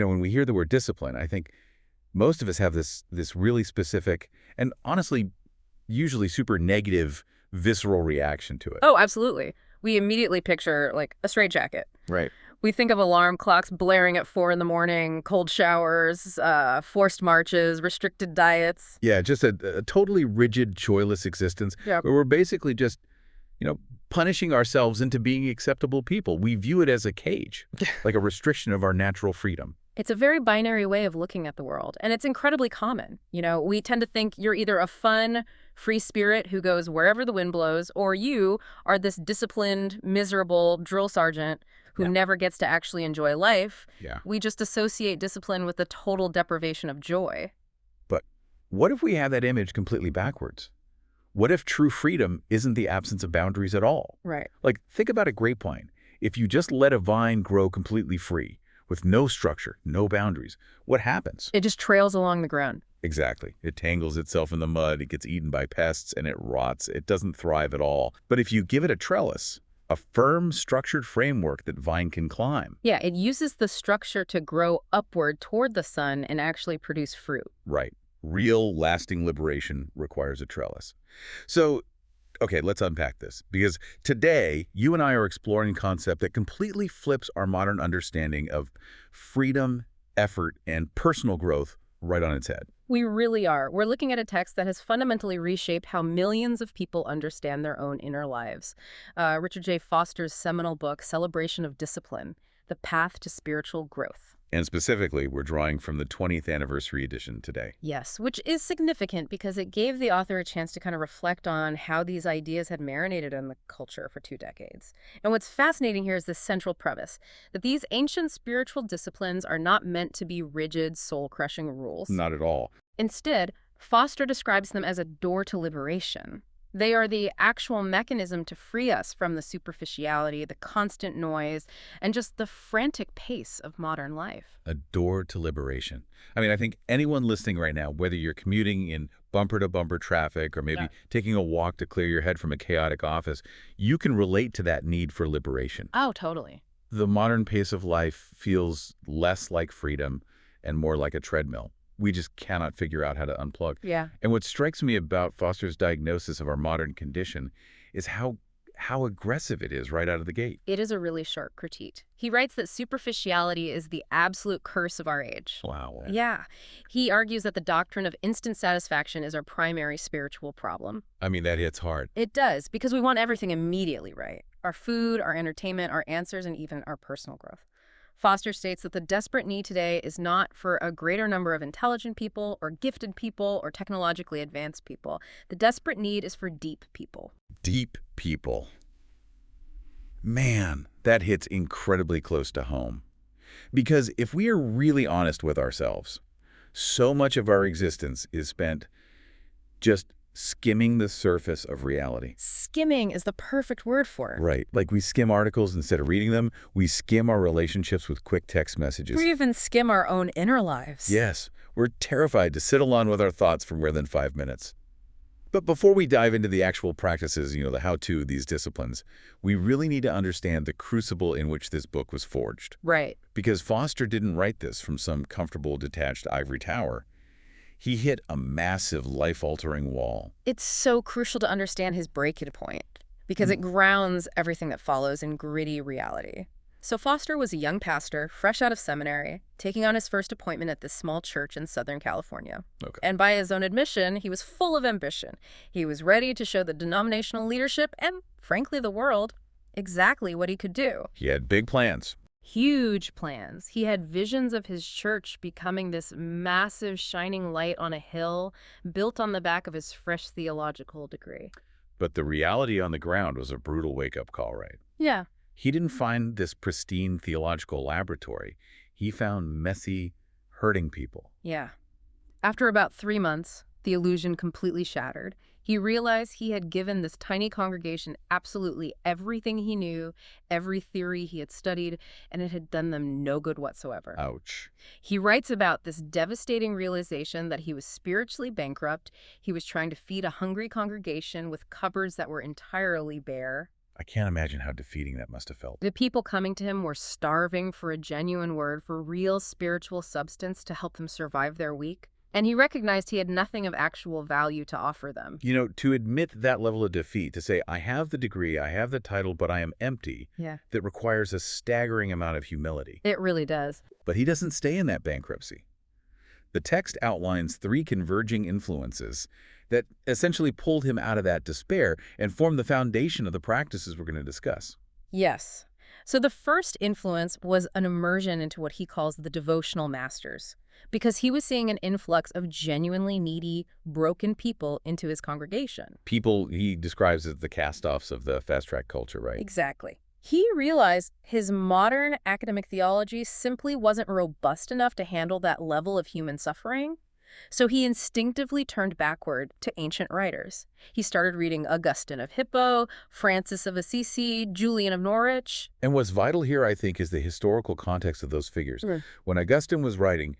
When we hear the word discipline, I think most of us have this really specific and honestly, usually super negative, visceral reaction to it. Oh, absolutely. We immediately picture, like, a straitjacket. Right. We think of alarm clocks blaring at 4 in the morning, cold showers, forced marches, restricted diets. Yeah, just a totally rigid, joyless existence Yep. where we're basically just, punishing ourselves into being acceptable people. We view it as a cage, like a restriction of our natural freedom. It's a very binary way of looking at the world, and it's incredibly common. We tend to think you're either a fun, free spirit who goes wherever the wind blows, or you are this disciplined, miserable drill sergeant who Yeah. never gets to actually enjoy life. Yeah. We just associate discipline with the total deprivation of joy. But what if we have that image completely backwards? What if true freedom isn't the absence of boundaries at all? Right. Like, think about a grapevine. If you just let a vine grow completely free, with no structure, no boundaries, what happens? It just trails along the ground. Exactly. It tangles itself in the mud, it gets eaten by pests, and it rots. It doesn't thrive at all. But if you give it a trellis, a firm, structured framework that vine can climb. Yeah, it uses the structure to grow upward toward the sun and actually produce fruit. Right. Real, lasting liberation requires a trellis. So, okay, let's unpack this. Because today, you and I are exploring a concept that completely flips our modern understanding of freedom, effort, and personal growth right on its head. We really are. We're looking at a text that has fundamentally reshaped how millions of people understand their own inner lives. Richard J. Foster's seminal book, Celebration of Discipline, The Path to Spiritual Growth. And specifically, we're drawing from the 20th anniversary edition today. Yes, which is significant because it gave the author a chance to kind of reflect on how these ideas had marinated in the culture for 2 decades. And what's fascinating here is this central premise, that these ancient spiritual disciplines are not meant to be rigid, soul-crushing rules. Not at all. Instead, Foster describes them as a door to liberation. They are the actual mechanism to free us from the superficiality, the constant noise, and just the frantic pace of modern life. A door to liberation. I think anyone listening right now, whether you're commuting in bumper-to-bumper traffic or maybe taking a walk to clear your head from a chaotic office, you can relate to that need for liberation. Oh, totally. The modern pace of life feels less like freedom and more like a treadmill. We just cannot figure out how to unplug. Yeah. And what strikes me about Foster's diagnosis of our modern condition is how aggressive it is right out of the gate. It is a really sharp critique. He writes that superficiality is the absolute curse of our age. Wow. Yeah. He argues that the doctrine of instant satisfaction is our primary spiritual problem. That hits hard. It does, because we want everything immediately right. Our food, our entertainment, our answers, and even our personal growth. Foster states that the desperate need today is not for a greater number of intelligent people or gifted people or technologically advanced people. The desperate need is for deep people. Deep people. Man, that hits incredibly close to home. Because if we are really honest with ourselves, so much of our existence is spent just skimming the surface of reality. Skimming is the perfect word for it. Right. Like we skim articles instead of reading them. We skim our relationships with quick text messages. We even skim our own inner lives. Yes. We're terrified to sit alone with our thoughts for more than 5 minutes. But before we dive into the actual practices, the how-to of these disciplines, we really need to understand the crucible in which this book was forged. Right. Because Foster didn't write this from some comfortable, detached ivory tower. He hit a massive, life-altering wall. It's so crucial to understand his breaking point because it grounds everything that follows in gritty reality. So Foster was a young pastor, fresh out of seminary, taking on his first appointment at this small church in Southern California. Okay. And by his own admission, he was full of ambition. He was ready to show the denominational leadership and, frankly, the world exactly what he could do. He had big plans. Huge plans. He had visions of his church becoming this massive shining light on a hill built on the back of his fresh theological degree. But the reality on the ground was a brutal wake-up call, right? Yeah. He didn't find this pristine theological laboratory. He found messy, hurting people. Yeah. After about 3 months, the illusion completely shattered. He realized he had given this tiny congregation absolutely everything he knew, every theory he had studied, and it had done them no good whatsoever. Ouch. He writes about this devastating realization that he was spiritually bankrupt. He was trying to feed a hungry congregation with cupboards that were entirely bare. I can't imagine how defeating that must have felt. The people coming to him were starving for a genuine word, for real spiritual substance to help them survive their week. And he recognized he had nothing of actual value to offer them. You know, to admit that level of defeat, to say, I have the degree, I have the title, but I am empty, Yeah. that requires a staggering amount of humility. It really does. But he doesn't stay in that bankruptcy. The text outlines 3 converging influences that essentially pulled him out of that despair and formed the foundation of the practices we're going to discuss. Yes. So the first influence was an immersion into what he calls the devotional masters, because he was seeing an influx of genuinely needy, broken people into his congregation. People he describes as the cast-offs of the fast-track culture, right? Exactly. He realized his modern academic theology simply wasn't robust enough to handle that level of human suffering. So he instinctively turned backward to ancient writers. He started reading Augustine of Hippo, Francis of Assisi, Julian of Norwich. And what's vital here, I think, is the historical context of those figures. Mm. When Augustine was writing,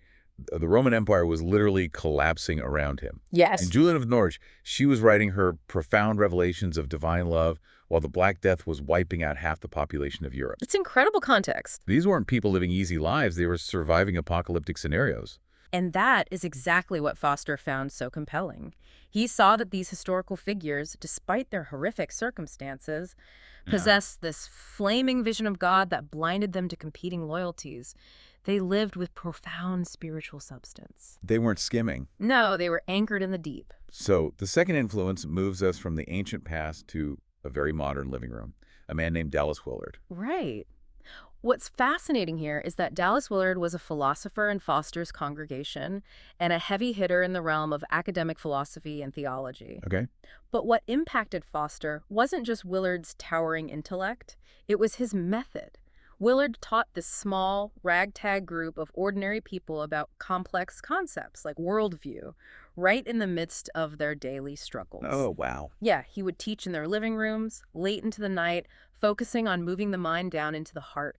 the Roman Empire was literally collapsing around him. Yes. And Julian of Norwich, she was writing her profound revelations of divine love while the Black Death was wiping out half the population of Europe. It's incredible context. These weren't people living easy lives. They were surviving apocalyptic scenarios. And that is exactly what Foster found so compelling. He saw that these historical figures, despite their horrific circumstances, possessed this flaming vision of God that blinded them to competing loyalties. They lived with profound spiritual substance. They weren't skimming. No, they were anchored in the deep. So the second influence moves us from the ancient past to a very modern living room, a man named Dallas Willard. Right. What's fascinating here is that Dallas Willard was a philosopher in Foster's congregation and a heavy hitter in the realm of academic philosophy and theology. Okay. But what impacted Foster wasn't just Willard's towering intellect, it was his method. Willard taught this small, ragtag group of ordinary people about complex concepts like worldview, right in the midst of their daily struggles. Oh, wow. Yeah, he would teach in their living rooms, late into the night, focusing on moving the mind down into the heart.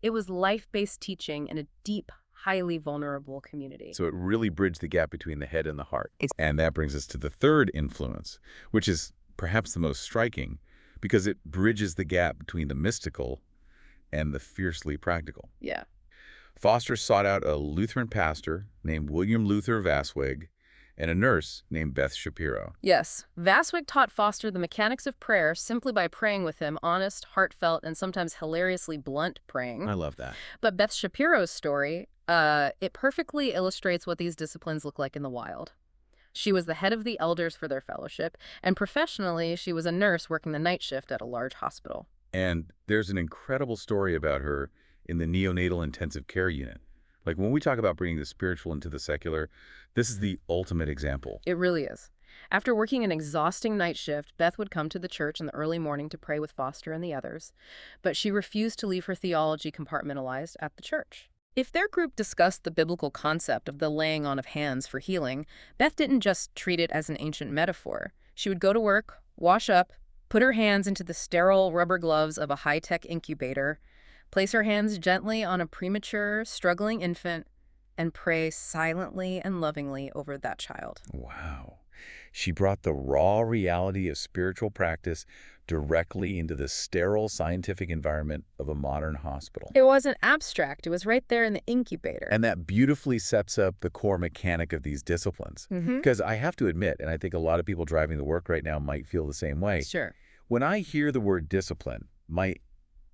It was life-based teaching in a deep, highly vulnerable community. So it really bridged the gap between the head and the heart. And that brings us to the third influence, which is perhaps the most striking because it bridges the gap between the mystical and the fiercely practical. Yeah. Foster sought out a Lutheran pastor named William Luther Vasweg and a nurse named Beth Shapiro. Yes. Vasweg taught Foster the mechanics of prayer simply by praying with him, honest, heartfelt, and sometimes hilariously blunt praying. I love that. But Beth Shapiro's story, it perfectly illustrates what these disciplines look like in the wild. She was the head of the elders for their fellowship, and professionally, she was a nurse working the night shift at a large hospital. And there's an incredible story about her in the neonatal intensive care unit. Like when we talk about bringing the spiritual into the secular, this is the ultimate example. It really is. After working an exhausting night shift, Beth would come to the church in the early morning to pray with Foster and the others, but she refused to leave her theology compartmentalized at the church. If their group discussed the biblical concept of the laying on of hands for healing, Beth didn't just treat it as an ancient metaphor. She would go to work, wash up, put her hands into the sterile rubber gloves of a high-tech incubator, place her hands gently on a premature, struggling infant, and pray silently and lovingly over that child. Wow. She brought the raw reality of spiritual practice directly into the sterile scientific environment of a modern hospital. It wasn't abstract. It was right there in the incubator. And that beautifully sets up the core mechanic of these disciplines. Because I have to admit, and I think a lot of people driving to work right now might feel the same way. Sure. When I hear the word discipline, my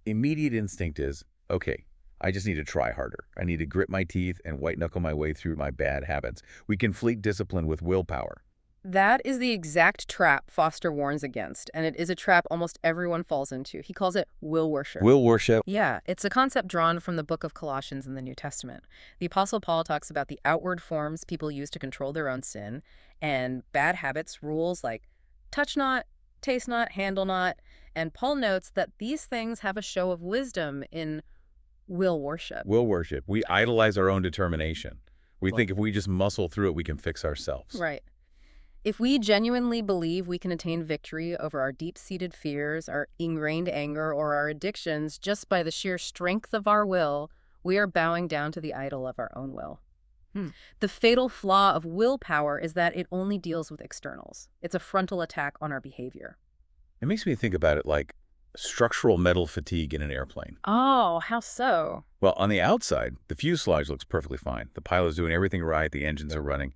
immediate instinct is, okay, I just need to try harder. I need to grit my teeth and white-knuckle my way through my bad habits. We conflate discipline with willpower. That is the exact trap Foster warns against, and it is a trap almost everyone falls into. He calls it will worship. Will worship. Yeah, it's a concept drawn from the book of Colossians in the New Testament. The Apostle Paul talks about the outward forms people use to control their own sin, and bad habits, rules like touch not, taste not, handle not, and Paul notes that these things have a show of wisdom in will worship. Will worship. We idolize our own determination. We think if we just muscle through it, we can fix ourselves. Right. If we genuinely believe we can attain victory over our deep-seated fears, our ingrained anger, or our addictions just by the sheer strength of our will, we are bowing down to the idol of our own will. The fatal flaw of willpower is that it only deals with externals. It's a frontal attack on our behavior. It makes me think about it like structural metal fatigue in an airplane. Oh, how so? Well, on the outside, the fuselage looks perfectly fine. The pilot's doing everything right, the engines are running.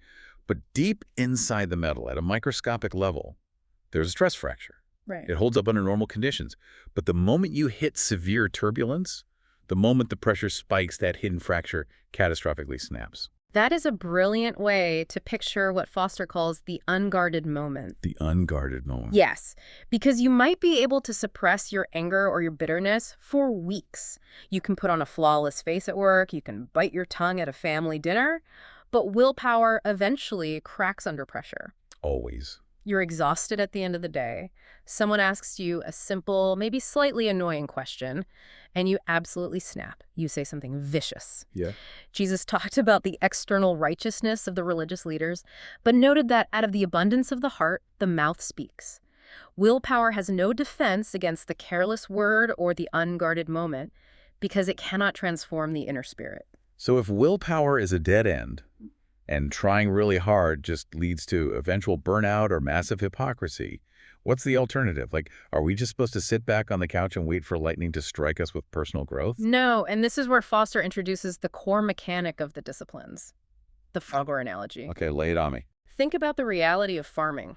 But deep inside the metal, at a microscopic level, there's a stress fracture. Right. It holds up under normal conditions. But the moment you hit severe turbulence, the moment the pressure spikes, that hidden fracture catastrophically snaps. That is a brilliant way to picture what Foster calls the unguarded moment. The unguarded moment. Yes, because you might be able to suppress your anger or your bitterness for weeks. You can put on a flawless face at work, you can bite your tongue at a family dinner, but willpower eventually cracks under pressure. Always. You're exhausted at the end of the day. Someone asks you a simple, maybe slightly annoying question, and you absolutely snap. You say something vicious. Yeah. Jesus talked about the external righteousness of the religious leaders, but noted that out of the abundance of the heart, the mouth speaks. Willpower has no defense against the careless word or the unguarded moment because it cannot transform the inner spirit. So if willpower is a dead end, and trying really hard just leads to eventual burnout or massive hypocrisy, what's the alternative? Like, are we just supposed to sit back on the couch and wait for lightning to strike us with personal growth? No, and this is where Foster introduces the core mechanic of the disciplines, the frogger analogy. Okay, lay it on me. Think about the reality of farming.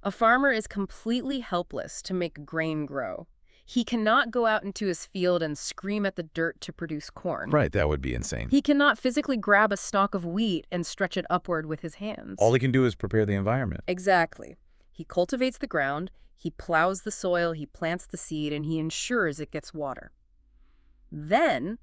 A farmer is completely helpless to make grain grow. He cannot go out into his field and scream at the dirt to produce corn. Right, that would be insane. He cannot physically grab a stalk of wheat and stretch it upward with his hands. All he can do is prepare the environment. Exactly. He cultivates the ground, he plows the soil, he plants the seed, and he ensures it gets water. Then,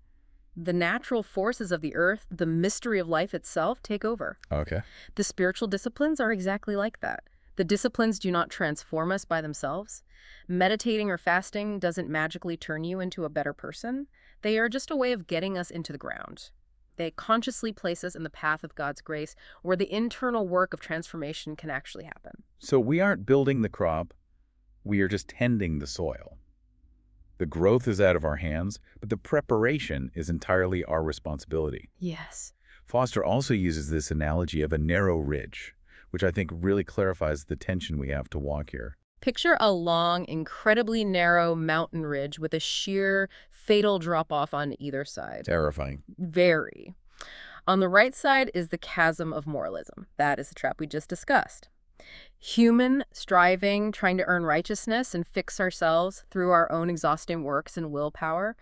the natural forces of the earth, the mystery of life itself, take over. Okay. The spiritual disciplines are exactly like that. The disciplines do not transform us by themselves. Meditating or fasting doesn't magically turn you into a better person. They are just a way of getting us into the ground. They consciously place us in the path of God's grace, where the internal work of transformation can actually happen. So we aren't building the crop, we are just tending the soil. The growth is out of our hands, but the preparation is entirely our responsibility. Yes. Foster also uses this analogy of a narrow ridge, which I think really clarifies the tension we have to walk here. Picture a long, incredibly narrow mountain ridge with a sheer, fatal drop-off on either side. Terrifying. Very. On the right side is the chasm of moralism. That is the trap we just discussed. Human striving, trying to earn righteousness and fix ourselves through our own exhausting works and willpower.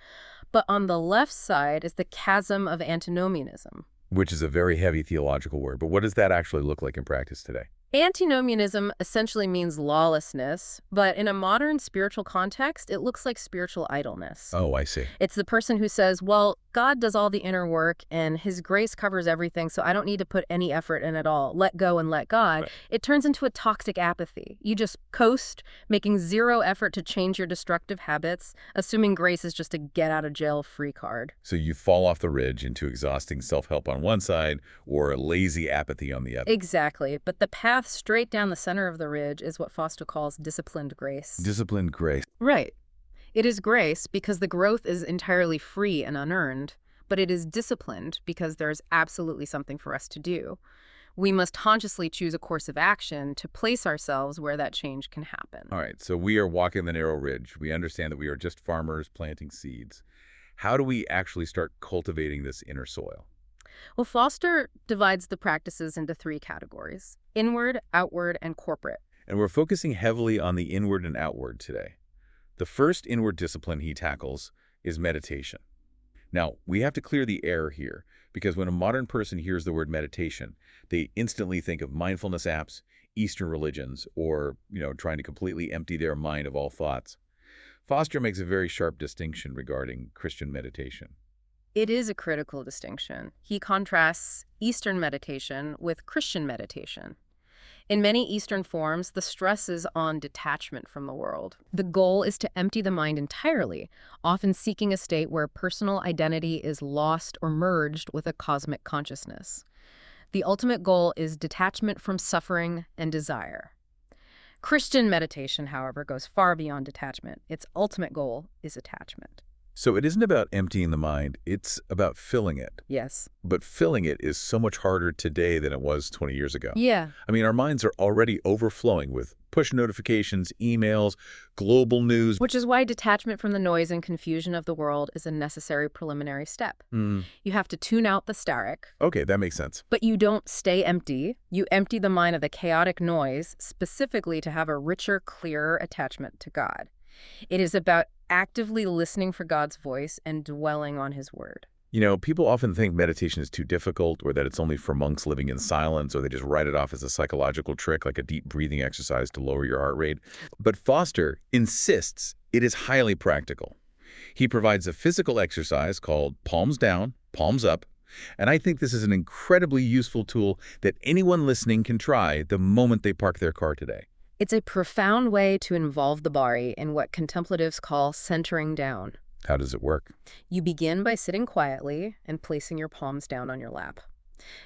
But on the left side is the chasm of antinomianism. Which is a very heavy theological word, but what does that actually look like in practice today? Antinomianism essentially means lawlessness, but in a modern spiritual context, it looks like spiritual idleness. Oh, I see. It's the person who says, well, God does all the inner work and his grace covers everything, so I don't need to put any effort in at all. Let go and let God. Right. It turns into a toxic apathy. You just coast, making zero effort to change your destructive habits, assuming grace is just a get-out-of-jail-free card. So you fall off the ridge into exhausting self-help on one side or a lazy apathy on the other. Exactly. But the path straight down the center of the ridge is what Foster calls disciplined grace. Disciplined grace. Right. It is grace because the growth is entirely free and unearned, but it is disciplined because there is absolutely something for us to do. We must consciously choose a course of action to place ourselves where that change can happen. All right, so we are walking the narrow ridge. We understand that we are just farmers planting seeds. How do we actually start cultivating this inner soil? Well, Foster divides the practices into 3 categories: inward, outward, and corporate. And we're focusing heavily on the inward and outward today. The first inward discipline he tackles is meditation. Now, we have to clear the air here, because when a modern person hears the word meditation, they instantly think of mindfulness apps, Eastern religions, or, trying to completely empty their mind of all thoughts. Foster makes a very sharp distinction regarding Christian meditation. It is a critical distinction. He contrasts Eastern meditation with Christian meditation. In many Eastern forms, the stress is on detachment from the world. The goal is to empty the mind entirely, often seeking a state where personal identity is lost or merged with a cosmic consciousness. The ultimate goal is detachment from suffering and desire. Christian meditation, however, goes far beyond detachment. Its ultimate goal is attachment. So it isn't about emptying the mind, it's about filling it. Yes. But filling it is so much harder today than it was 20 years ago. Yeah. I mean, our minds are already overflowing with push notifications, emails, global news. Which is why detachment from the noise and confusion of the world is a necessary preliminary step. You have to tune out the static. Okay, that makes sense. But you don't stay empty. You empty the mind of the chaotic noise, specifically to have a richer, clearer attachment to God. It is about actively listening for God's voice and dwelling on his word. You know, people often think meditation is too difficult or that it's only for monks living in silence, or they just write it off as a psychological trick like a deep breathing exercise to lower your heart rate. But Foster insists it is highly practical. He provides a physical exercise called palms down, palms up, and I think this is an incredibly useful tool that anyone listening can try the moment they park their car today. It's a profound way to involve the body in what contemplatives call centering down. How does it work? You begin by sitting quietly and placing your palms down on your lap.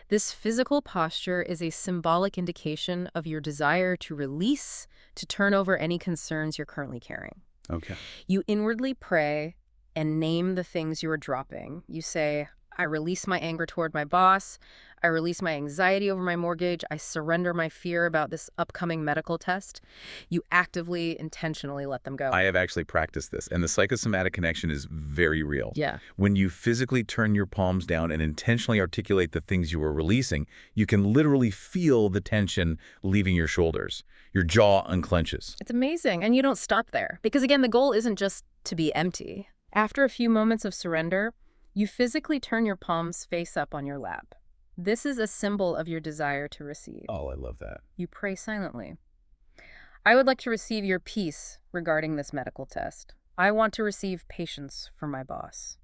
This physical posture is a symbolic indication of your desire to release, to turn over any concerns you're currently carrying. Okay. You inwardly pray and name the things you are dropping. You say, I release my anger toward my boss. I release my anxiety over my mortgage. I surrender my fear about this upcoming medical test. You actively, intentionally let them go. I have actually practiced this, and the psychosomatic connection is very real. Yeah. When you physically turn your palms down and intentionally articulate the things you are releasing, you can literally feel the tension leaving your shoulders. Your jaw unclenches. It's amazing. And you don't stop there. Because again, the goal isn't just to be empty. After a few moments of surrender, you physically turn your palms face up on your lap. This is a symbol of your desire to receive. Oh, I love that. You pray silently. I would like to receive your peace regarding this medical test. I want to receive patience from my boss.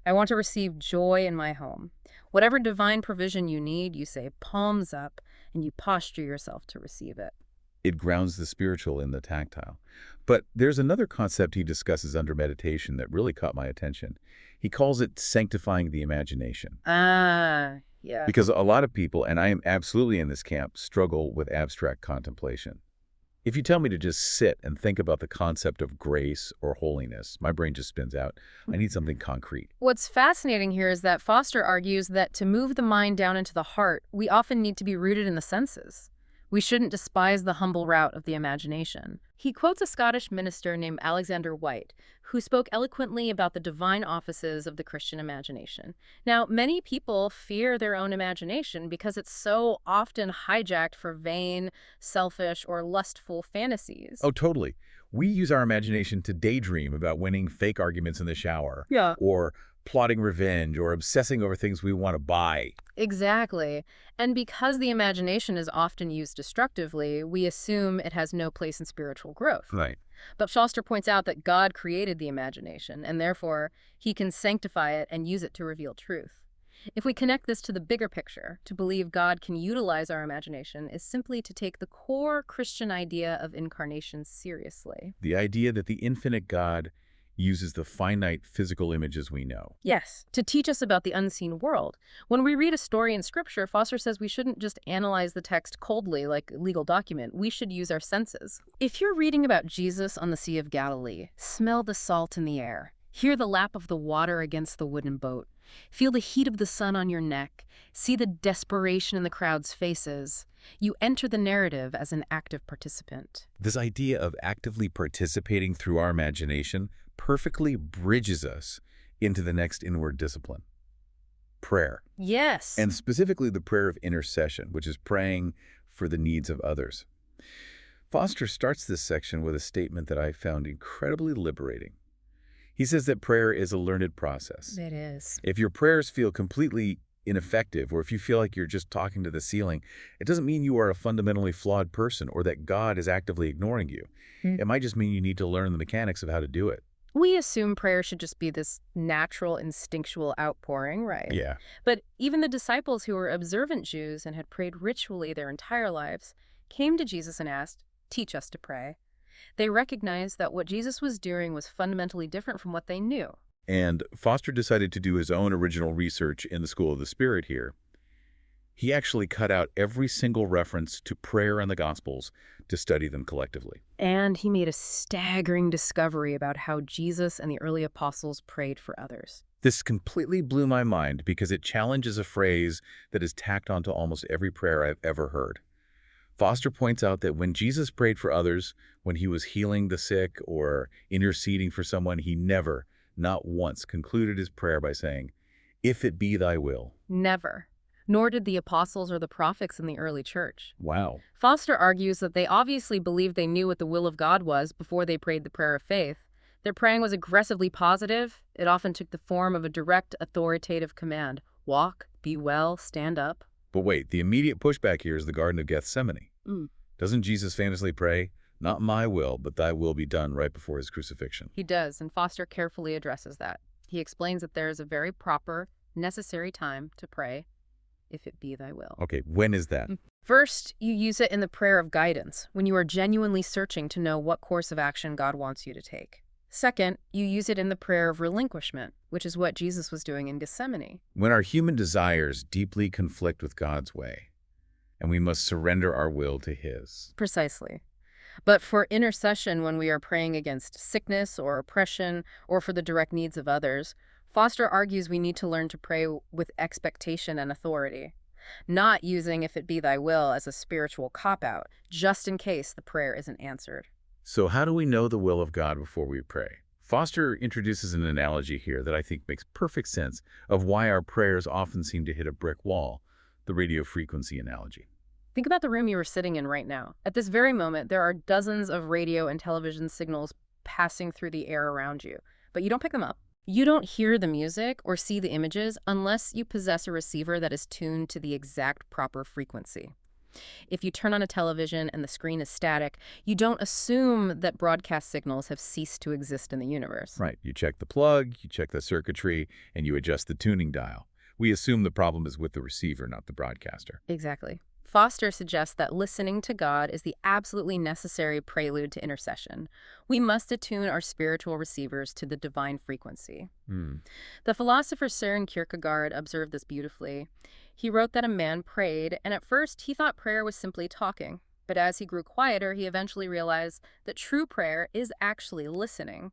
I want to receive joy in my home. Whatever divine provision you need, you say palms up, and you posture yourself to receive it. It grounds the spiritual in the tactile. But there's another concept he discusses under meditation that really caught my attention. He calls it sanctifying the imagination. Yeah. Because a lot of people, and I am absolutely in this camp, struggle with abstract contemplation. If you tell me to just sit and think about the concept of grace or holiness, my brain just spins out. I need something concrete. What's fascinating here is that Foster argues that to move the mind down into the heart, we often need to be rooted in the senses. We shouldn't despise the humble route of the imagination. He quotes a Scottish minister named Alexander White, who spoke eloquently about the divine offices of the Christian imagination. Now, many people fear their own imagination because it's so often hijacked for vain, selfish, or lustful fantasies. Oh, totally. We use our imagination to daydream about winning fake arguments in the shower. Yeah. Or plotting revenge, or obsessing over things we want to buy. Exactly. And because the imagination is often used destructively, we assume it has no place in spiritual growth. Right. But Foster points out that God created the imagination, and therefore he can sanctify it and use it to reveal truth. If we connect this to the bigger picture, to believe God can utilize our imagination is simply to take the core Christian idea of incarnation seriously. The idea that the infinite God uses the finite physical images we know. Yes, to teach us about the unseen world. When we read a story in Scripture, Foster says we shouldn't just analyze the text coldly like a legal document. We should use our senses. If you're reading about Jesus on the Sea of Galilee, smell the salt in the air. Hear the lap of the water against the wooden boat. Feel the heat of the sun on your neck. See the desperation in the crowd's faces. You enter the narrative as an active participant. This idea of actively participating through our imagination perfectly bridges us into the next inward discipline, prayer. Yes. And specifically the prayer of intercession, which is praying for the needs of others. Foster starts this section with a statement that I found incredibly liberating. He says that prayer is a learned process. It is. If your prayers feel completely ineffective, or if you feel like you're just talking to the ceiling, it doesn't mean you are a fundamentally flawed person or that God is actively ignoring you. It might just mean you need to learn the mechanics of how to do it. We assume prayer should just be this natural, instinctual outpouring, right? Yeah. But even the disciples who were observant Jews and had prayed ritually their entire lives came to Jesus and asked, "Teach us to pray." They recognized that what Jesus was doing was fundamentally different from what they knew. And Foster decided to do his own original research in the School of the Spirit here. He actually cut out every single reference to prayer in the Gospels to study them collectively. And he made a staggering discovery about how Jesus and the early apostles prayed for others. This completely blew my mind because it challenges a phrase that is tacked onto almost every prayer I've ever heard. Foster points out that when Jesus prayed for others, when he was healing the sick or interceding for someone, he never, not once, concluded his prayer by saying, "If it be thy will." Never. Nor did the apostles or the prophets in the early church. Wow. Foster argues that they obviously believed they knew what the will of God was before they prayed the prayer of faith. Their praying was aggressively positive. It often took the form of a direct, authoritative command. Walk, be well, stand up. But wait, the immediate pushback here is the Garden of Gethsemane. Mm. Doesn't Jesus famously pray, "Not my will, but thy will be done," right before his crucifixion? He does, and Foster carefully addresses that. He explains that there is a very proper, necessary time to pray, "If it be thy will." Okay, when is that? First, you use it in the prayer of guidance, when you are genuinely searching to know what course of action God wants you to take. Second, you use it in the prayer of relinquishment, which is what Jesus was doing in Gethsemane. When our human desires deeply conflict with God's way, and we must surrender our will to his. Precisely. But for intercession, when we are praying against sickness or oppression or for the direct needs of others, Foster argues we need to learn to pray with expectation and authority, not using "if it be thy will" as a spiritual cop-out, just in case the prayer isn't answered. So how do we know the will of God before we pray? Foster introduces an analogy here that I think makes perfect sense of why our prayers often seem to hit a brick wall, the radio frequency analogy. Think about the room you are sitting in right now. At this very moment, there are dozens of radio and television signals passing through the air around you, but you don't pick them up. You don't hear the music or see the images unless you possess a receiver that is tuned to the exact proper frequency. If you turn on a television and the screen is static, you don't assume that broadcast signals have ceased to exist in the universe. Right. You check the plug, you check the circuitry, and you adjust the tuning dial. We assume the problem is with the receiver, not the broadcaster. Exactly. Foster suggests that listening to God is the absolutely necessary prelude to intercession. We must attune our spiritual receivers to the divine frequency. The philosopher Søren Kierkegaard observed this beautifully. He wrote that a man prayed, and at first he thought prayer was simply talking. But as he grew quieter, he eventually realized that true prayer is actually listening.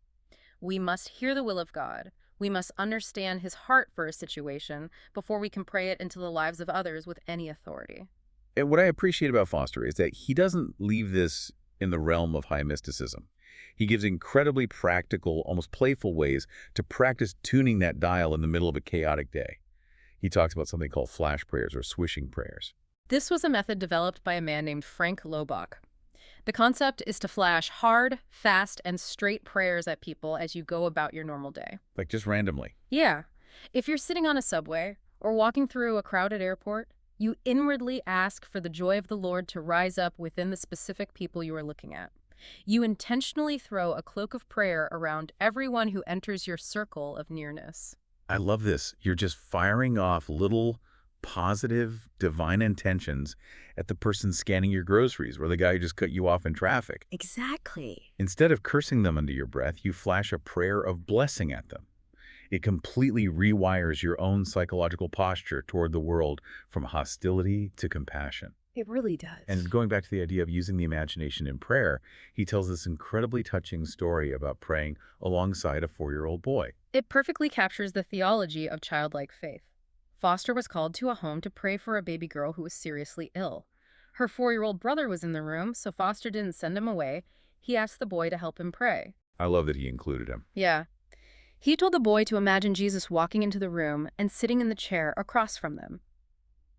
We must hear the will of God. We must understand his heart for a situation before we can pray it into the lives of others with any authority. And what I appreciate about Foster is that he doesn't leave this in the realm of high mysticism. He gives incredibly practical, almost playful ways to practice tuning that dial in the middle of a chaotic day. He talks about something called flash prayers or swishing prayers. This was a method developed by a man named Frank Lobach. The concept is to flash hard, fast, and straight prayers at people as you go about your normal day. Like just randomly. Yeah. If you're sitting on a subway or walking through a crowded airport, you inwardly ask for the joy of the Lord to rise up within the specific people you are looking at. You intentionally throw a cloak of prayer around everyone who enters your circle of nearness. I love this. You're just firing off little positive divine intentions at the person scanning your groceries or the guy who just cut you off in traffic. Exactly. Instead of cursing them under your breath, you flash a prayer of blessing at them. It completely rewires your own psychological posture toward the world from hostility to compassion. It really does. And going back to the idea of using the imagination in prayer, he tells this incredibly touching story about praying alongside a 4-year-old boy. It perfectly captures the theology of childlike faith. Foster was called to a home to pray for a baby girl who was seriously ill. Her 4-year-old brother was in the room, so Foster didn't send him away. He asked the boy to help him pray. I love that he included him. Yeah. He told the boy to imagine Jesus walking into the room and sitting in the chair across from them.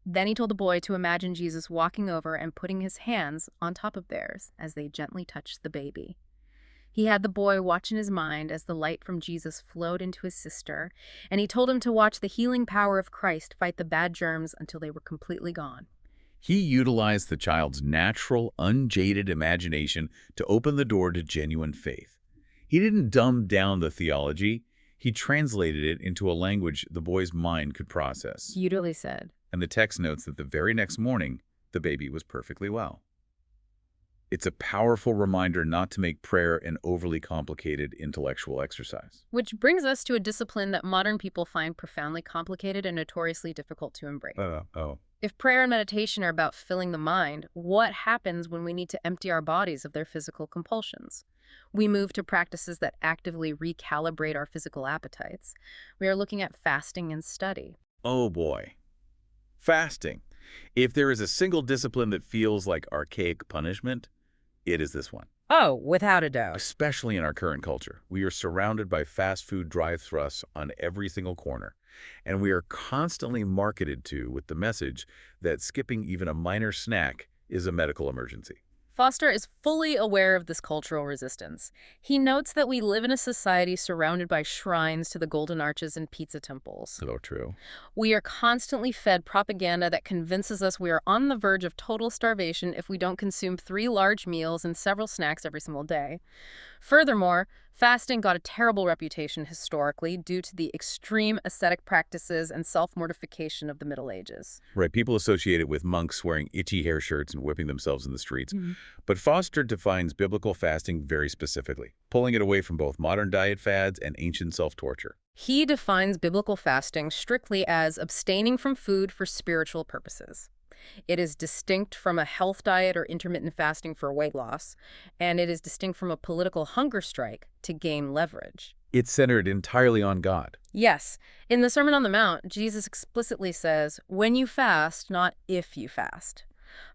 Then he told the boy to imagine Jesus walking over and putting his hands on top of theirs as they gently touched the baby. He had the boy watch in his mind as the light from Jesus flowed into his sister, and he told him to watch the healing power of Christ fight the bad germs until they were completely gone. He utilized the child's natural, unjaded imagination to open the door to genuine faith. He didn't dumb down the theology. He translated it into a language the boy's mind could process. Beautifully said. And the text notes that the very next morning, the baby was perfectly well. It's a powerful reminder not to make prayer an overly complicated intellectual exercise. Which brings us to a discipline that modern people find profoundly complicated and notoriously difficult to embrace. Oh. If prayer and meditation are about filling the mind, what happens when we need to empty our bodies of their physical compulsions? We move to practices that actively recalibrate our physical appetites. We are looking at fasting and study. Oh boy. Fasting. If there is a single discipline that feels like archaic punishment, it is this one. Oh, without a doubt. Especially in our current culture. We are surrounded by fast food drive-thrus on every single corner, and we are constantly marketed to with the message that skipping even a minor snack is a medical emergency. Foster is fully aware of this cultural resistance. He notes that we live in a society surrounded by shrines to the golden arches and pizza temples. So true. We are constantly fed propaganda that convinces us we are on the verge of total starvation if we don't consume 3 large meals and several snacks every single day. Furthermore, fasting got a terrible reputation historically due to the extreme ascetic practices and self-mortification of the Middle Ages. Right, people associate it with monks wearing itchy hair shirts and whipping themselves in the streets. But Foster defines biblical fasting very specifically, pulling it away from both modern diet fads and ancient self-torture. He defines biblical fasting strictly as abstaining from food for spiritual purposes. It is distinct from a health diet or intermittent fasting for weight loss, and it is distinct from a political hunger strike to gain leverage. It's centered entirely on God. Yes. In the Sermon on the Mount, Jesus explicitly says, when you fast, not if you fast.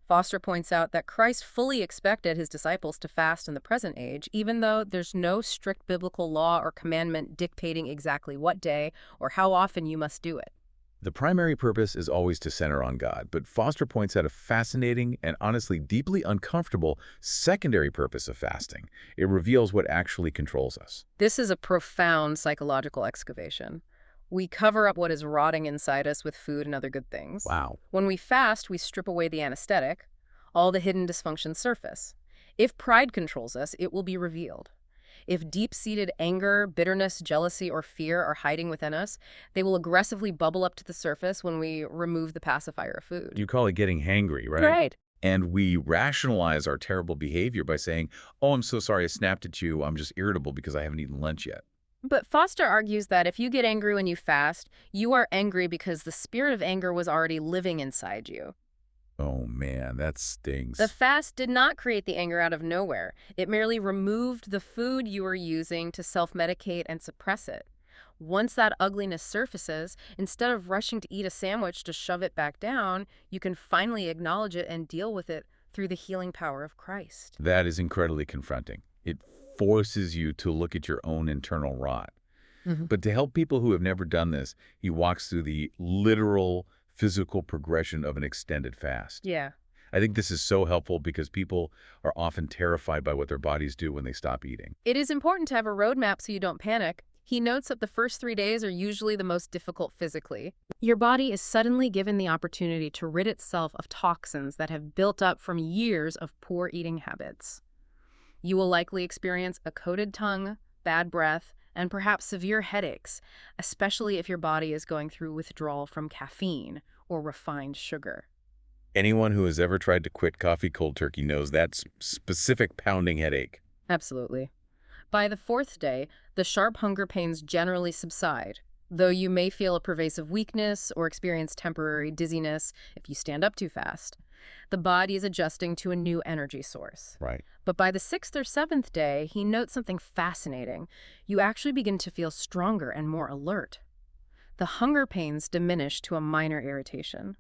Foster points out that Christ fully expected his disciples to fast in the present age, even though there's no strict biblical law or commandment dictating exactly what day or how often you must do it. The primary purpose is always to center on God, but Foster points out a fascinating and honestly deeply uncomfortable secondary purpose of fasting. It reveals what actually controls us. This is a profound psychological excavation. We cover up what is rotting inside us with food and other good things. Wow. When we fast, we strip away the anesthetic, all the hidden dysfunctions surface. If pride controls us, it will be revealed. If deep-seated anger, bitterness, jealousy, or fear are hiding within us, they will aggressively bubble up to the surface when we remove the pacifier of food. You call it getting hangry, right? Right. And we rationalize our terrible behavior by saying, oh, I'm so sorry I snapped at you. I'm just irritable because I haven't eaten lunch yet. But Foster argues that if you get angry when you fast, you are angry because the spirit of anger was already living inside you. Oh, man, that stings. The fast did not create the anger out of nowhere. It merely removed the food you were using to self-medicate and suppress it. Once that ugliness surfaces, instead of rushing to eat a sandwich to shove it back down, you can finally acknowledge it and deal with it through the healing power of Christ. That is incredibly confronting. It forces you to look at your own internal rot. But to help people who have never done this, he walks through the literal physical progression of an extended fast. Yeah. I think this is so helpful because people are often terrified by what their bodies do when they stop eating. It is important to have a roadmap so you don't panic. He notes that the first 3 days are usually the most difficult physically. Your body is suddenly given the opportunity to rid itself of toxins that have built up from years of poor eating habits. You will likely experience a coated tongue, bad breath, and perhaps severe headaches, especially if your body is going through withdrawal from caffeine or refined sugar. Anyone who has ever tried to quit coffee cold turkey knows that specific pounding headache. Absolutely. By the 4th day, the sharp hunger pains generally subside, though you may feel a pervasive weakness or experience temporary dizziness if you stand up too fast. The body is adjusting to a new energy source. Right. But by the 6th or 7th day, he notes something fascinating. You actually begin to feel stronger and more alert. The hunger pains diminish to a minor irritation.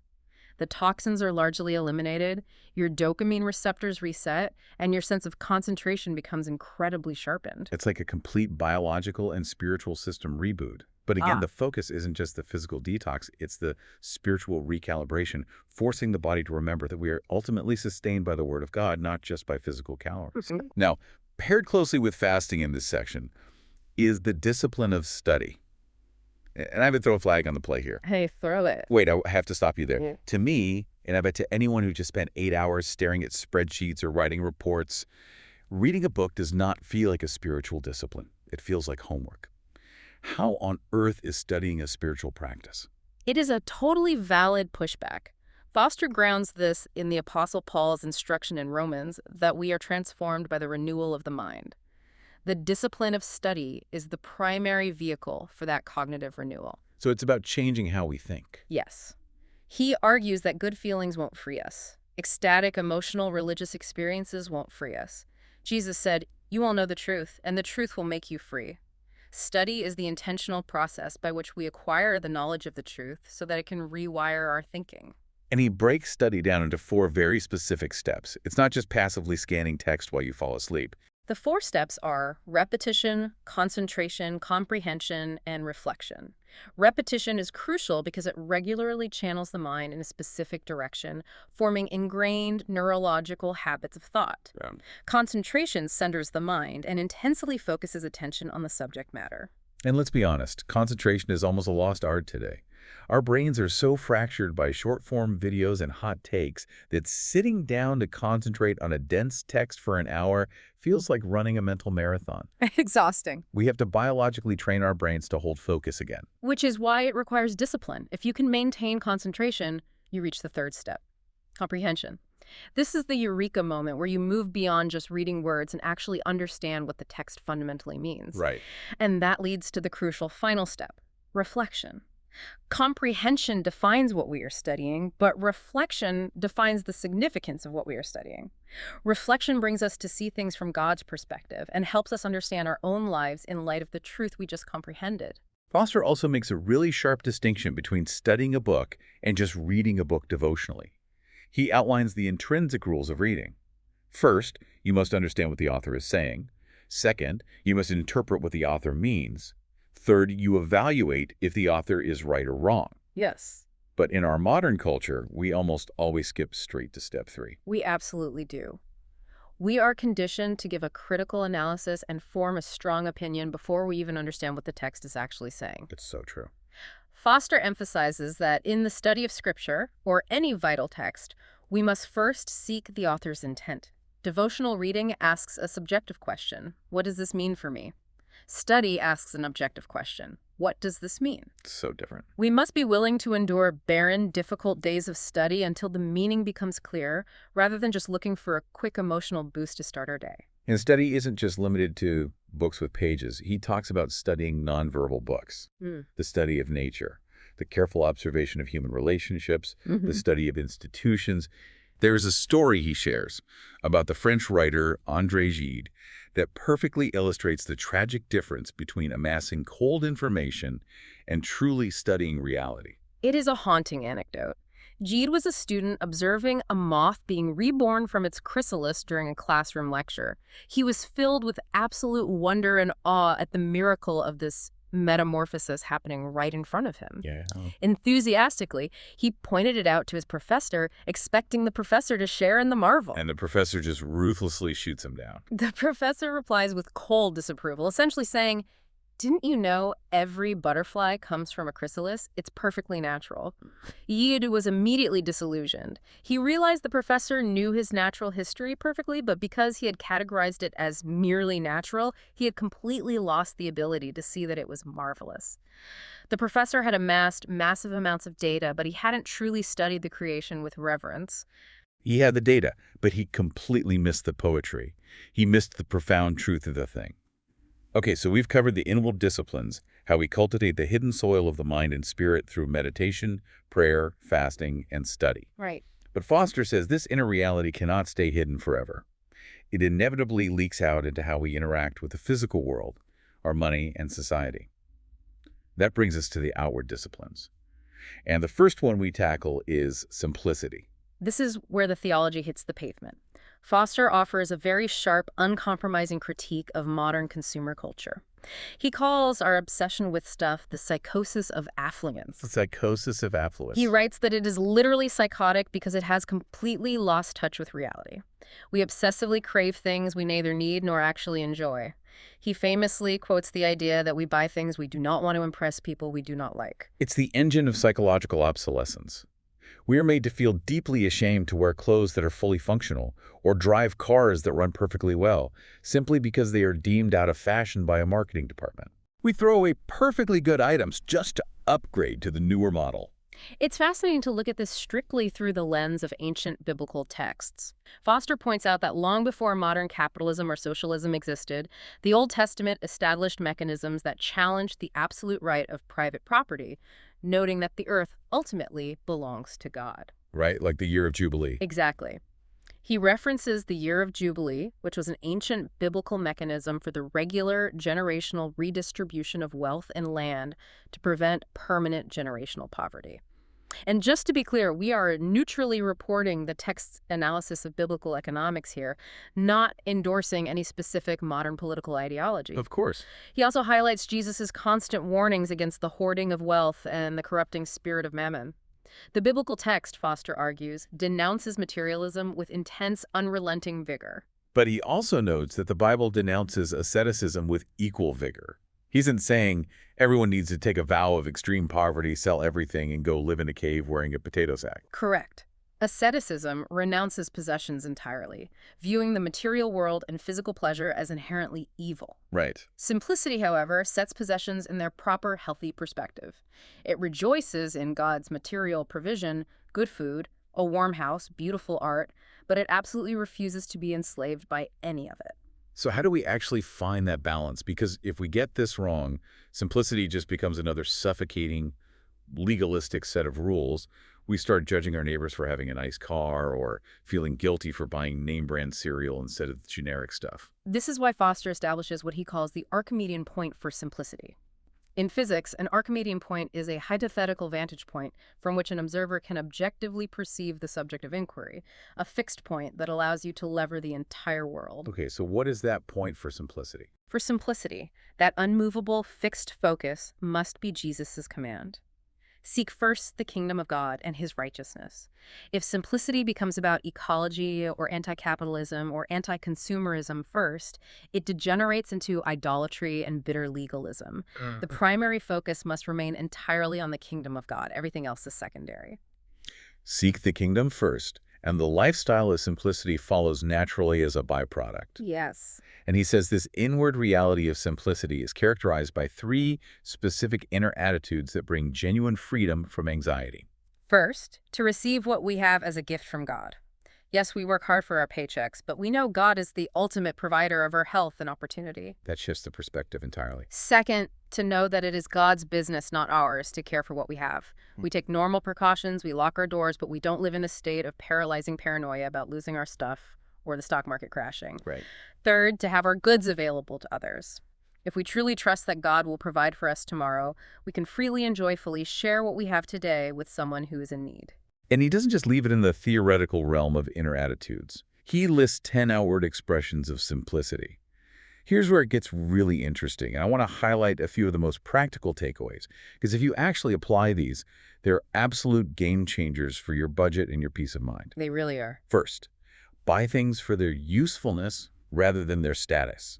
The toxins are largely eliminated, your dopamine receptors reset, and your sense of concentration becomes incredibly sharpened. It's like a complete biological and spiritual system reboot. But again, the focus isn't just the physical detox, it's the spiritual recalibration, forcing the body to remember that we are ultimately sustained by the Word of God, not just by physical calories. Now, paired closely with fasting in this section is the discipline of study. And I would throw a flag on the play here. Hey, throw it. Wait, I have to stop you there. Yeah. To me, and I bet to anyone who just spent 8 hours staring at spreadsheets or writing reports, reading a book does not feel like a spiritual discipline. It feels like homework. How on earth is studying a spiritual practice? It is a totally valid pushback. Foster grounds this in the Apostle Paul's instruction in Romans that we are transformed by the renewal of the mind. The discipline of study is the primary vehicle for that cognitive renewal. So it's about changing how we think. Yes. He argues that good feelings won't free us. Ecstatic, emotional, religious experiences won't free us. Jesus said, "You will know the truth, and the truth will make you free." Study is the intentional process by which we acquire the knowledge of the truth so that it can rewire our thinking. And he breaks study down into 4 very specific steps. It's not just passively scanning text while you fall asleep. The 4 steps are repetition, concentration, comprehension, and reflection. Repetition is crucial because it regularly channels the mind in a specific direction, forming ingrained neurological habits of thought. Yeah. Concentration centers the mind and intensely focuses attention on the subject matter. And let's be honest, concentration is almost a lost art today. Our brains are so fractured by short-form videos and hot takes that sitting down to concentrate on a dense text for an hour feels like running a mental marathon. Exhausting. We have to biologically train our brains to hold focus again. Which is why it requires discipline. If you can maintain concentration, you reach the 3rd step, comprehension. This is the eureka moment where you move beyond just reading words and actually understand what the text fundamentally means. Right. And that leads to the crucial final step, reflection. Comprehension defines what we are studying, but reflection defines the significance of what we are studying. Reflection brings us to see things from God's perspective and helps us understand our own lives in light of the truth we just comprehended. Foster also makes a really sharp distinction between studying a book and just reading a book devotionally. He outlines the intrinsic rules of reading. First, you must understand what the author is saying. Second, you must interpret what the author means. Third, you evaluate if the author is right or wrong. Yes. But in our modern culture, we almost always skip straight to step 3. We absolutely do. We are conditioned to give a critical analysis and form a strong opinion before we even understand what the text is actually saying. It's so true. Foster emphasizes that in the study of Scripture, or any vital text, we must first seek the author's intent. Devotional reading asks a subjective question. What does this mean for me? Study asks an objective question. What does this mean? So different. We must be willing to endure barren, difficult days of study until the meaning becomes clear, rather than just looking for a quick emotional boost to start our day. And study isn't just limited to books with pages. He talks about studying nonverbal books, the study of nature, the careful observation of human relationships, the study of institutions. There's a story he shares about the French writer André Gide that perfectly illustrates the tragic difference between amassing cold information and truly studying reality. It is a haunting anecdote. Gide was a student observing a moth being reborn from its chrysalis during a classroom lecture. He was filled with absolute wonder and awe at the miracle of this metamorphosis happening right in front of him. Yeah. Enthusiastically, he pointed it out to his professor, expecting the professor to share in the marvel. And the professor just ruthlessly shoots him down. The professor replies with cold disapproval, essentially saying, "Didn't you know every butterfly comes from a chrysalis? It's perfectly natural." Gide was immediately disillusioned. He realized the professor knew his natural history perfectly, but because he had categorized it as merely natural, he had completely lost the ability to see that it was marvelous. The professor had amassed massive amounts of data, but he hadn't truly studied the creation with reverence. He had the data, but he completely missed the poetry. He missed the profound truth of the thing. Okay, so we've covered the inward disciplines, how we cultivate the hidden soil of the mind and spirit through meditation, prayer, fasting, and study. Right. But Foster says this inner reality cannot stay hidden forever. It inevitably leaks out into how we interact with the physical world, our money, and society. That brings us to the outward disciplines. And the first one we tackle is simplicity. This is where the theology hits the pavement. Foster offers a very sharp, uncompromising critique of modern consumer culture. He calls our obsession with stuff the psychosis of affluence. The psychosis of affluence. He writes that it is literally psychotic because it has completely lost touch with reality. We obsessively crave things we neither need nor actually enjoy. He famously quotes the idea that we buy things we do not want to impress people we do not like. It's the engine of psychological obsolescence. We are made to feel deeply ashamed to wear clothes that are fully functional or drive cars that run perfectly well, simply because they are deemed out of fashion by a marketing department. We throw away perfectly good items just to upgrade to the newer model. It's fascinating to look at this strictly through the lens of ancient biblical texts. Foster points out that long before modern capitalism or socialism existed, the Old Testament established mechanisms that challenged the absolute right of private property, noting that the earth ultimately belongs to God. Right? Like the year of Jubilee. Exactly. He references the year of Jubilee, which was an ancient biblical mechanism for the regular generational redistribution of wealth and land to prevent permanent generational poverty. And just to be clear, we are neutrally reporting the text's analysis of biblical economics here, not endorsing any specific modern political ideology. Of course. He also highlights Jesus' constant warnings against the hoarding of wealth and the corrupting spirit of mammon. The biblical text, Foster argues, denounces materialism with intense, unrelenting vigor. But he also notes that the Bible denounces asceticism with equal vigor. He isn't saying everyone needs to take a vow of extreme poverty, sell everything, and go live in a cave wearing a potato sack. Correct. Asceticism renounces possessions entirely, viewing the material world and physical pleasure as inherently evil. Right. Simplicity, however, sets possessions in their proper, healthy perspective. It rejoices in God's material provision, good food, a warm house, beautiful art, but it absolutely refuses to be enslaved by any of it. So how do we actually find that balance? Because if we get this wrong, simplicity just becomes another suffocating, legalistic set of rules. We start judging our neighbors for having a nice car or feeling guilty for buying name-brand cereal instead of generic stuff. This is why Foster establishes what he calls the Archimedean point for simplicity. In physics, an Archimedean point is a hypothetical vantage point from which an observer can objectively perceive the subject of inquiry, a fixed point that allows you to lever the entire world. Okay, so what is that point for simplicity? For simplicity, that unmovable, fixed focus must be Jesus' command. Seek first the kingdom of God and his righteousness. If simplicity becomes about ecology or anti-capitalism or anti-consumerism first, it degenerates into idolatry and bitter legalism. The primary focus must remain entirely on the kingdom of God. Everything else is secondary. Seek the kingdom first, and the lifestyle of simplicity follows naturally as a byproduct. Yes. And he says this inward reality of simplicity is characterized by 3 specific inner attitudes that bring genuine freedom from anxiety. First, to receive what we have as a gift from God. Yes, we work hard for our paychecks, but we know God is the ultimate provider of our health and opportunity. That shifts the perspective entirely. Second, to know that it is God's business, not ours, to care for what we have. We take normal precautions, we lock our doors, but we don't live in a state of paralyzing paranoia about losing our stuff or the stock market crashing. Right. Third, to have our goods available to others. If we truly trust that God will provide for us tomorrow, we can freely and joyfully share what we have today with someone who is in need. And he doesn't just leave it in the theoretical realm of inner attitudes. He lists 10 outward expressions of simplicity. Here's where it gets really interesting, and I want to highlight a few of the most practical takeaways, because if you actually apply these, they're absolute game changers for your budget and your peace of mind. They really are. First, buy things for their usefulness rather than their status.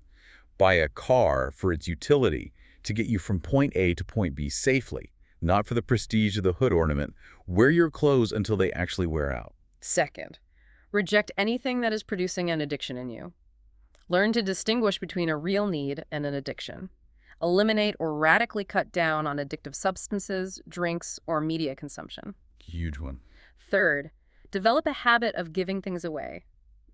Buy a car for its utility to get you from point A to point B safely, not for the prestige of the hood ornament. Wear your clothes until they actually wear out. Second, reject anything that is producing an addiction in you. Learn to distinguish between a real need and an addiction. Eliminate or radically cut down on addictive substances, drinks, or media consumption. Huge one. Third, develop a habit of giving things away.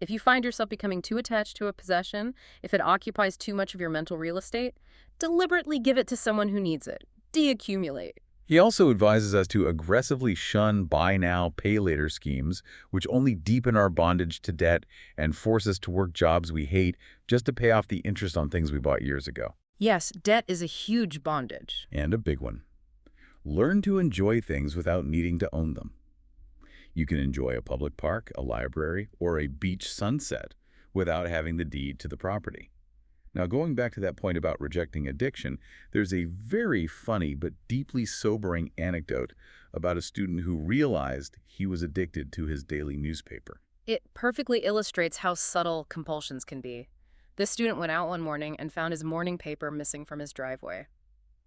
If you find yourself becoming too attached to a possession, if it occupies too much of your mental real estate, deliberately give it to someone who needs it. Deaccumulate. He also advises us to aggressively shun buy now, pay later schemes, which only deepen our bondage to debt and force us to work jobs we hate just to pay off the interest on things we bought years ago. Yes, debt is a huge bondage. And a big one. Learn to enjoy things without needing to own them. You can enjoy a public park, a library, or a beach sunset without having the deed to the property. Now, going back to that point about rejecting addiction, there's a very funny but deeply sobering anecdote about a student who realized he was addicted to his daily newspaper. It perfectly illustrates how subtle compulsions can be. This student went out one morning and found his morning paper missing from his driveway.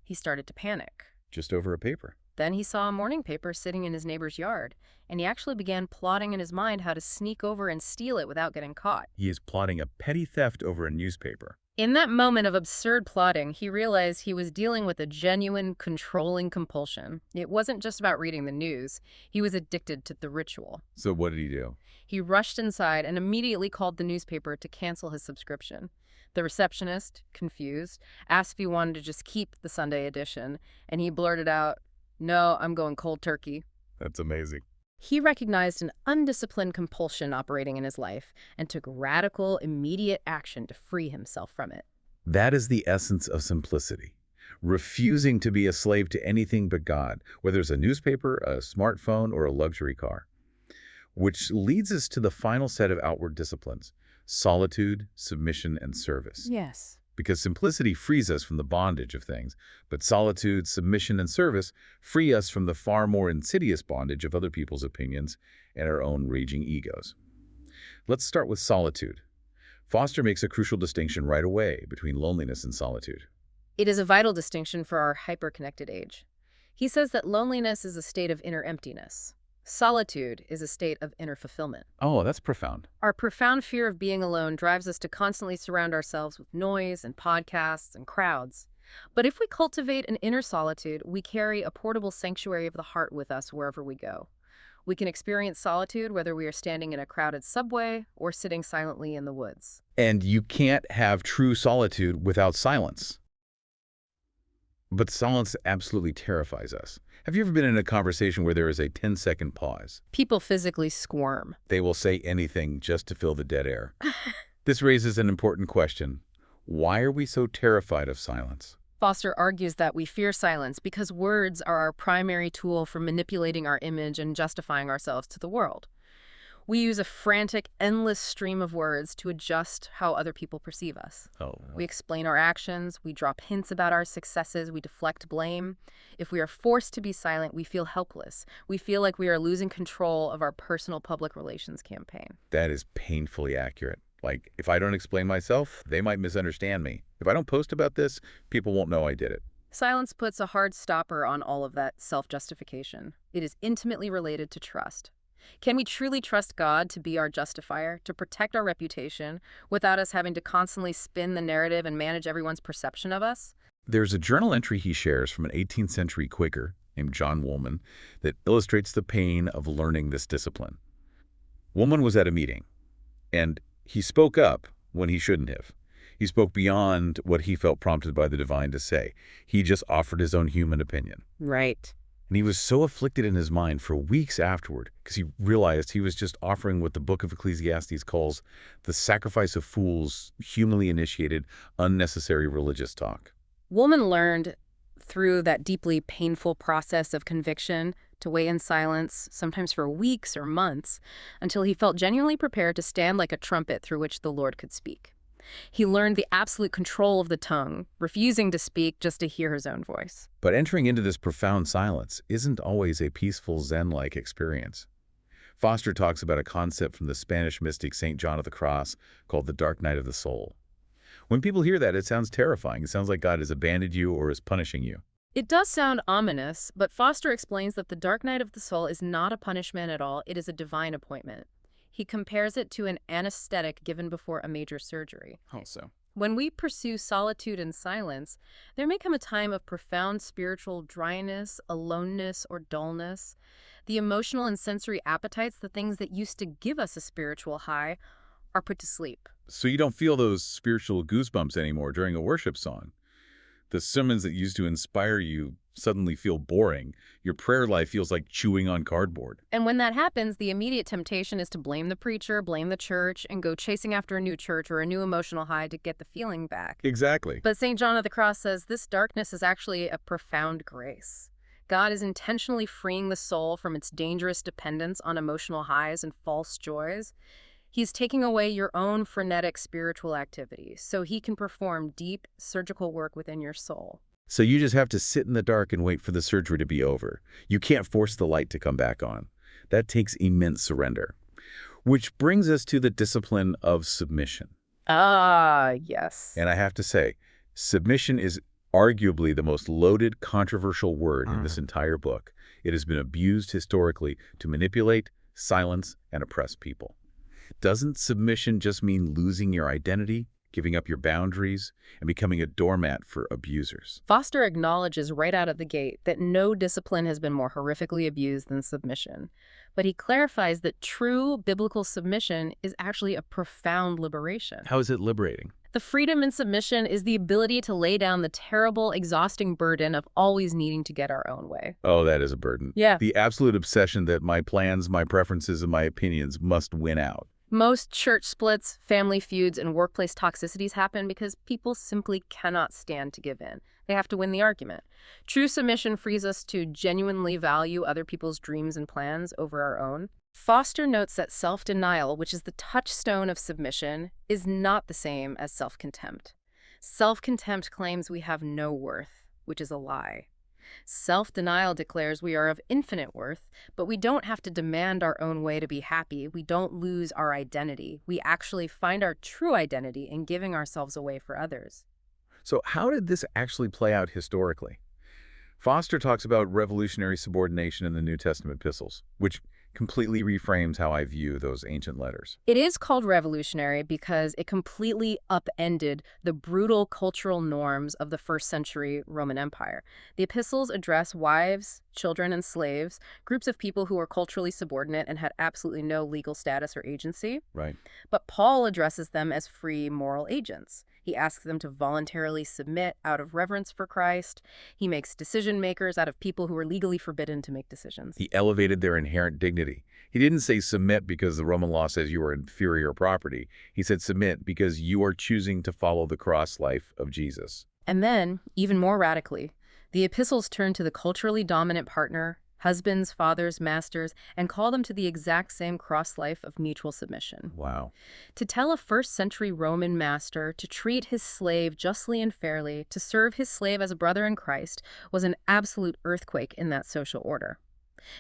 He started to panic. Just over a paper. Then he saw a morning paper sitting in his neighbor's yard, and he actually began plotting in his mind how to sneak over and steal it without getting caught. He is plotting a petty theft over a newspaper. In that moment of absurd plotting, he realized he was dealing with a genuine, controlling compulsion. It wasn't just about reading the news. He was addicted to the ritual. So what did he do? He rushed inside and immediately called the newspaper to cancel his subscription. The receptionist, confused, asked if he wanted to just keep the Sunday edition, and he blurted out, "No, I'm going cold turkey." That's amazing. He recognized an undisciplined compulsion operating in his life and took radical, immediate action to free himself from it. That is the essence of simplicity. Refusing to be a slave to anything but God, whether it's a newspaper, a smartphone, or a luxury car. Which leads us to the final set of outward disciplines: solitude, submission, and service. Yes. Because simplicity frees us from the bondage of things, but solitude, submission, and service free us from the far more insidious bondage of other people's opinions and our own raging egos. Let's start with solitude. Foster makes a crucial distinction right away between loneliness and solitude. It is a vital distinction for our hyper-connected age. He says that loneliness is a state of inner emptiness. Solitude is a state of inner fulfillment. Oh, that's profound. Our profound fear of being alone drives us to constantly surround ourselves with noise and podcasts and crowds. But if we cultivate an inner solitude, we carry a portable sanctuary of the heart with us wherever we go. We can experience solitude whether we are standing in a crowded subway or sitting silently in the woods. And you can't have true solitude without silence. But silence absolutely terrifies us. Have you ever been in a conversation where there is a 10-second pause? People physically squirm. They will say anything just to fill the dead air. This raises an important question. Why are we so terrified of silence? Foster argues that we fear silence because words are our primary tool for manipulating our image and justifying ourselves to the world. We use a frantic, endless stream of words to adjust how other people perceive us. We explain our actions, we drop hints about our successes, we deflect blame. If we are forced to be silent, we feel helpless. We feel like we are losing control of our personal public relations campaign. That is painfully accurate. Like, if I don't explain myself, they might misunderstand me. If I don't post about this, people won't know I did it. Silence puts a hard stopper on all of that self-justification. It is intimately related to trust. Can we truly trust God to be our justifier, to protect our reputation, without us having to constantly spin the narrative and manage everyone's perception of us? There's a journal entry he shares from an 18th century Quaker named John Woolman that illustrates the pain of learning this discipline. Woolman was at a meeting, and he spoke up when he shouldn't have. He spoke beyond what he felt prompted by the divine to say. He just offered his own human opinion. Right. And he was so afflicted in his mind for weeks afterward because he realized he was just offering what the book of Ecclesiastes calls the sacrifice of fools, humanly initiated, unnecessary religious talk. Woolman learned through that deeply painful process of conviction to wait in silence, sometimes for weeks or months, until he felt genuinely prepared to stand like a trumpet through which the Lord could speak. He learned the absolute control of the tongue, refusing to speak just to hear his own voice. But entering into this profound silence isn't always a peaceful Zen-like experience. Foster talks about a concept from the Spanish mystic St. John of the Cross called the dark night of the soul. When people hear that, it sounds terrifying. It sounds like God has abandoned you or is punishing you. It does sound ominous, but Foster explains that the dark night of the soul is not a punishment at all. It is a divine appointment. He compares it to an anesthetic given before a major surgery. How so? When we pursue solitude and silence, there may come a time of profound spiritual dryness, aloneness, or dullness. The emotional and sensory appetites, the things that used to give us a spiritual high, are put to sleep. So you don't feel those spiritual goosebumps anymore during a worship song. The sermons that used to inspire you suddenly feel boring. Your prayer life feels like chewing on cardboard. And when that happens, the immediate temptation is to blame the preacher, blame the church, and go chasing after a new church or a new emotional high to get the feeling back. Exactly. But St. John of the Cross says this darkness is actually a profound grace. God is intentionally freeing the soul from its dangerous dependence on emotional highs and false joys. He's taking away your own frenetic spiritual activities so he can perform deep surgical work within your soul. So you just have to sit in the dark and wait for the surgery to be over. You can't force the light to come back on. That takes immense surrender. Which brings us to the discipline of submission. Ah, yes. And I have to say, submission is arguably the most loaded, controversial word in this entire book. It has been abused historically to manipulate, silence, and oppress people. Doesn't submission just mean losing your identity? giving up your boundaries, and becoming a doormat for abusers. Foster acknowledges right out of the gate that no discipline has been more horrifically abused than submission. But he clarifies that true biblical submission is actually a profound liberation. How is it liberating? The freedom in submission is the ability to lay down the terrible, exhausting burden of always needing to get our own way. Oh, that is a burden. Yeah. The absolute obsession that my plans, my preferences, and my opinions must win out. Most church splits, family feuds, and workplace toxicities happen because people simply cannot stand to give in. They have to win the argument. True submission frees us to genuinely value other people's dreams and plans over our own. Foster notes that self-denial, which is the touchstone of submission, is not the same as self-contempt. Self-contempt claims we have no worth, which is a lie. Self-denial declares we are of infinite worth, but we don't have to demand our own way to be happy. We don't lose our identity. We actually find our true identity in giving ourselves away for others. So how did this actually play out historically? Foster talks about revolutionary subordination in the New Testament epistles, which completely reframes how I view those ancient letters. It is called revolutionary because it completely upended the brutal cultural norms of the first century Roman Empire. The epistles address wives, children, and slaves, groups of people who were culturally subordinate and had absolutely no legal status or agency. Right. But Paul addresses them as free moral agents. He asks them to voluntarily submit out of reverence for Christ. He makes decision makers out of people who are legally forbidden to make decisions. He elevated their inherent dignity. He didn't say submit because the Roman law says you are inferior property. He said submit because you are choosing to follow the cross life of Jesus. And then, even more radically, the epistles turn to the culturally dominant partner, husbands, fathers, masters, and call them to the exact same cross life of mutual submission. Wow. To tell a first-century Roman master to treat his slave justly and fairly, to serve his slave as a brother in Christ, was an absolute earthquake in that social order.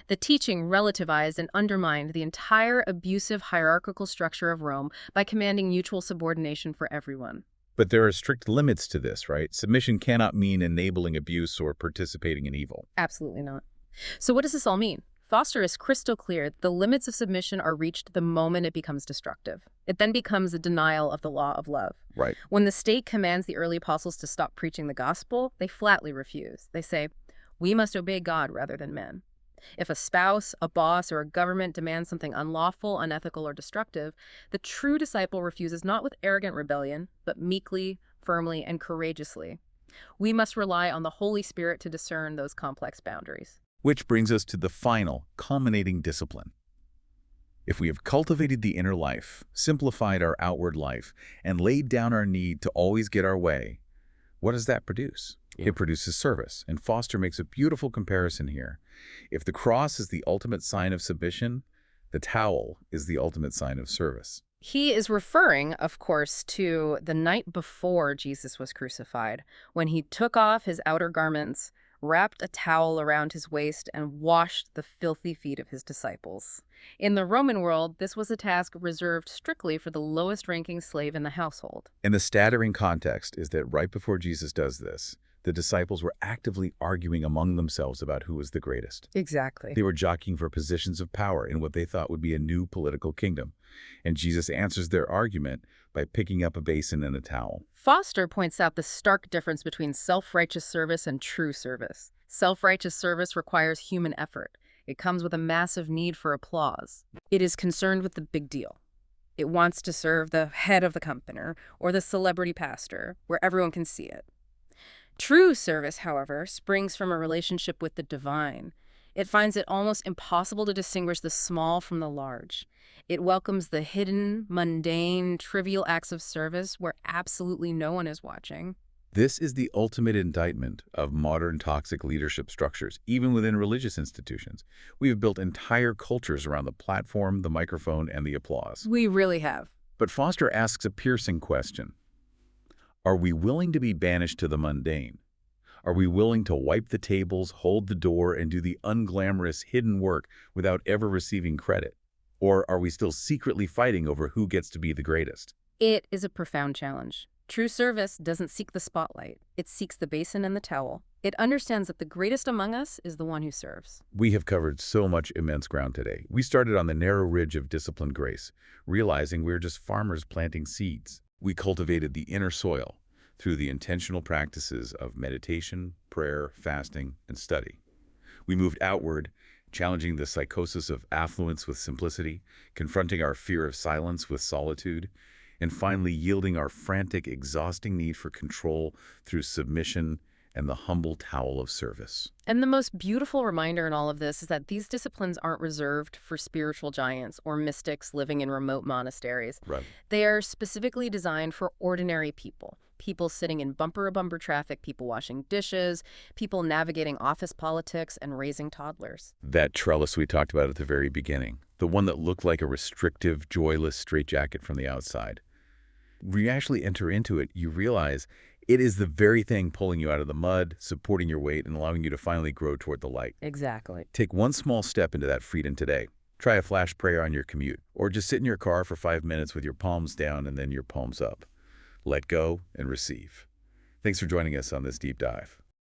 The teaching relativized and undermined the entire abusive hierarchical structure of Rome by commanding mutual subordination for everyone. But there are strict limits to this, right? Submission cannot mean enabling abuse or participating in evil. Absolutely not. So what does this all mean? Foster is crystal clear. The limits of submission are reached the moment it becomes destructive. It then becomes a denial of the law of love. Right. When the state commands the early apostles to stop preaching the gospel, they flatly refuse. They say, we must obey God rather than men. If a spouse, a boss, or a government demands something unlawful, unethical, or destructive, the true disciple refuses not with arrogant rebellion, but meekly, firmly, and courageously. We must rely on the Holy Spirit to discern those complex boundaries. Which brings us to the final, culminating discipline. If we have cultivated the inner life, simplified our outward life, and laid down our need to always get our way, what does that produce? It produces service, and Foster makes a beautiful comparison here. If the cross is the ultimate sign of submission, the towel is the ultimate sign of service. He is referring, of course, to the night before Jesus was crucified, when he took off his outer garments, wrapped a towel around his waist, and washed the filthy feet of his disciples. In the Roman world, this was a task reserved strictly for the lowest-ranking slave in the household. And the staggering context is that right before Jesus does this, the disciples were actively arguing among themselves about who was the greatest. Exactly. They were jockeying for positions of power in what they thought would be a new political kingdom. And Jesus answers their argument by picking up a basin and a towel. Foster points out the stark difference between self-righteous service and true service. Self-righteous service requires human effort. It comes with a massive need for applause. It is concerned with the big deal. It wants to serve the head of the company or the celebrity pastor, where everyone can see it. True service, however, springs from a relationship with the divine. It finds it almost impossible to distinguish the small from the large. It welcomes the hidden, mundane, trivial acts of service where absolutely no one is watching. This is the ultimate indictment of modern toxic leadership structures, even within religious institutions. We have built entire cultures around the platform, the microphone, and the applause. We really have. But Foster asks a piercing question. Are we willing to be banished to the mundane? Are we willing to wipe the tables, hold the door, and do the unglamorous hidden work without ever receiving credit? Or are we still secretly fighting over who gets to be the greatest? It is a profound challenge. True service doesn't seek the spotlight. It seeks the basin and the towel. It understands that the greatest among us is the one who serves. We have covered so much immense ground today. We started on the narrow ridge of disciplined grace, realizing we're just farmers planting seeds. We cultivated the inner soil through the intentional practices of meditation, prayer, fasting, and study. We moved outward, challenging the psychosis of affluence with simplicity, confronting our fear of silence with solitude, and finally yielding our frantic, exhausting need for control through submission and the humble towel of service. And the most beautiful reminder in all of this is that these disciplines aren't reserved for spiritual giants or mystics living in remote monasteries. Right. They are specifically designed for ordinary people. People sitting in bumper-to-bumper traffic, people washing dishes, people navigating office politics and raising toddlers. That trellis we talked about at the very beginning, the one that looked like a restrictive, joyless straitjacket from the outside. When you actually enter into it, you realize it is the very thing pulling you out of the mud, supporting your weight, and allowing you to finally grow toward the light. Exactly. Take one small step into that freedom today. Try a flash prayer on your commute, or just sit in your car for 5 minutes with your palms down and then your palms up. Let go and receive. Thanks for joining us on this deep dive.